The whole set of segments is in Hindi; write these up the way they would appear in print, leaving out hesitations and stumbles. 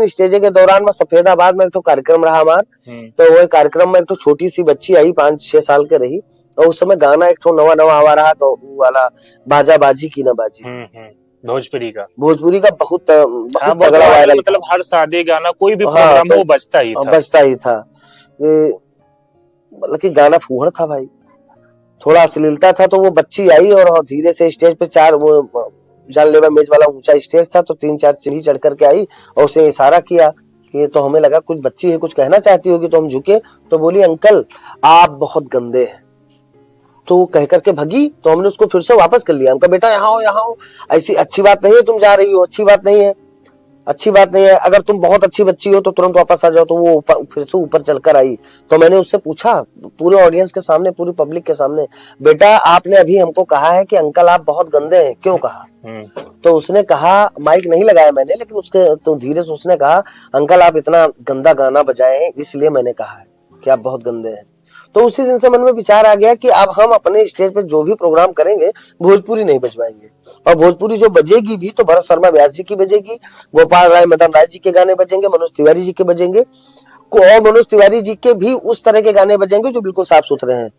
लेकिन स्टेज के दौरान में सफेदाबाद में एक तो कार्यक्रम रहा हमारा, तो वो कार्यक्रम में एक तो छोटी सी बच्ची आई 5-6 साल के रही, और उस समय गाना एक तो नवा नवा आवा रहा, तो वो वाला बाजा बाजी की ना बाजी, भोजपुरी का बहुत तगड़ा वायरल, मतलब हर शादी गाना कोई भी प्रोग्राम में वो बजता ही था। मतलब कि गाना फूहड़ था भाई, थोड़ा अश्लीलता था। तो वो बच्ची आई और धीरे से स्टेज पे वो जानलेवा मेज वाला ऊंचा स्टेज था, तो 3-4 सीढ़ी चढ़ करके आई और उसे इशारा किया कि, तो हमें लगा कुछ बच्ची है, कुछ कहना चाहती होगी, तो हम झुके, तो बोली अंकल आप बहुत गंदे हैं, तो वो कह करके भगी। तो हमने उसको फिर से वापस कर लिया, हमका बेटा यहाँ हो, ऐसी अच्छी बात नहीं है, तुम जा रही हो, अच्छी बात नहीं है, अगर तुम बहुत अच्छी बच्ची हो तो तुरंत वापस आ जाओ। तो वो फिर से ऊपर चलकर आई, तो मैंने उससे पूछा पूरे ऑडियंस के सामने, पूरी पब्लिक के सामने, बेटा आपने अभी हमको कहा है कि अंकल आप बहुत गंदे हैं, क्यों कहा? तो उसने कहा, माइक नहीं लगाया मैंने, लेकिन उसके तो धीरे से उसने कहा, अंकल आप इतना गंदा गाना बजाए हैं इसलिए मैंने कहा है कि आप बहुत गंदे हैं। तो उसी दिन से मन में विचार आ गया कि अब हम अपने स्टेज पे जो भी प्रोग्राम करेंगे भोजपुरी नहीं बजवाएंगे, और भोजपुरी जो बजेगी भी तो भरत शर्मा व्यास जी की बजेगी, गोपाल राय मदन राय जी के गाने बजेंगे, मनोज तिवारी जी के बजेंगे, और मनोज तिवारी जी के भी उस तरह के गाने बजेंगे जो बिल्कुल साफ सुथरे हैं।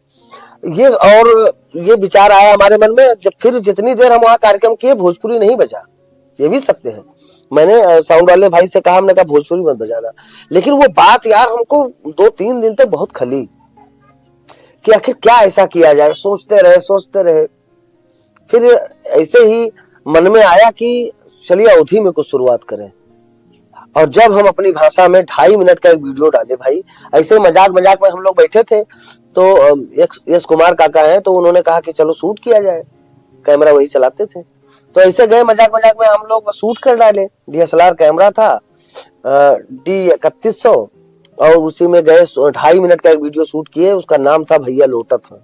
ये विचार आया हमारे मन में, जब फिर जितनी देर हम वहाँ कार्यक्रम किए भोजपुरी नहीं बजा, ये भी सत्य है। मैंने साउंड वाले भाई से कहा, हमने कहा भोजपुरी मत बजाना, लेकिन वो बात यार हमको 2-3 दिन तक बहुत खली कि आखिर क्या ऐसा किया जाए, सोचते रहे। फिर ऐसे ही मन में आया कि चलिए अवधी में कुछ शुरुआत करें, और जब हम अपनी भाषा में 2.5 मिनट का एक वीडियो डाले भाई, ऐसे मजाक में हम लोग बैठे थे, तो यश कुमार काका हैं, तो उन्होंने कहा कि चलो शूट किया जाए, कैमरा वही चलाते थे, तो ऐसे गए मजाक में हम लोग शूट कर डाले। DSLR कैमरा था D3100, और उसी में गए 2.5 मिनट का एक वीडियो शूट किए, उसका नाम था भैया लोटत है।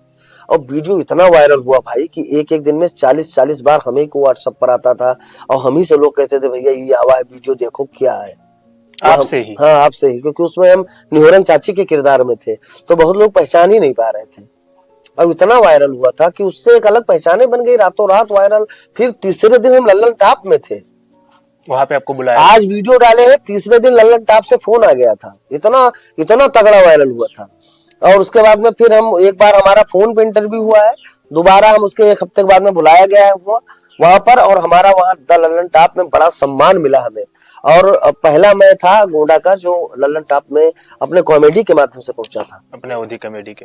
और वीडियो इतना वायरल हुआ भाई कि एक दिन में 40 बार हमें को व्हाट्सएप पर आता था, और हम ही से लोग कहते थे भैया ये आवा है वीडियो, देखो क्या है। आपसे ही? हाँ आपसे ही, क्योंकि उसमें हम निहोरन चाची के किरदार में थे, तो बहुत लोग पहचान ही नहीं पा रहे थे, और इतना वायरल हुआ था कि उससे एक अलग पहचाने बन गई, रातों रात वायरल। फिर तीसरे दिन हम लल्लन टॉप में थे, वहां पे आपको बुलाया, आज वीडियो डाले हैं, तीसरे दिन लल्लन टॉप से फोन आ गया था, इतना तगड़ा वायरल हुआ था। और उसके बाद में फिर हम एक बार हमारा फोन पे इंटरव्यू हुआ है, दोबारा हम उसके 1 हफ्ते के बाद में बुलाया गया है वहां पर, और हमारा वहां द लल्लन टॉप में बड़ा सम्मान मिला हमें। और पहला मैं था गोंडा का जो लल्लन टॉप में अपने कॉमेडी के माध्यम से पहुंचा था, अपने अवधी कॉमेडी के।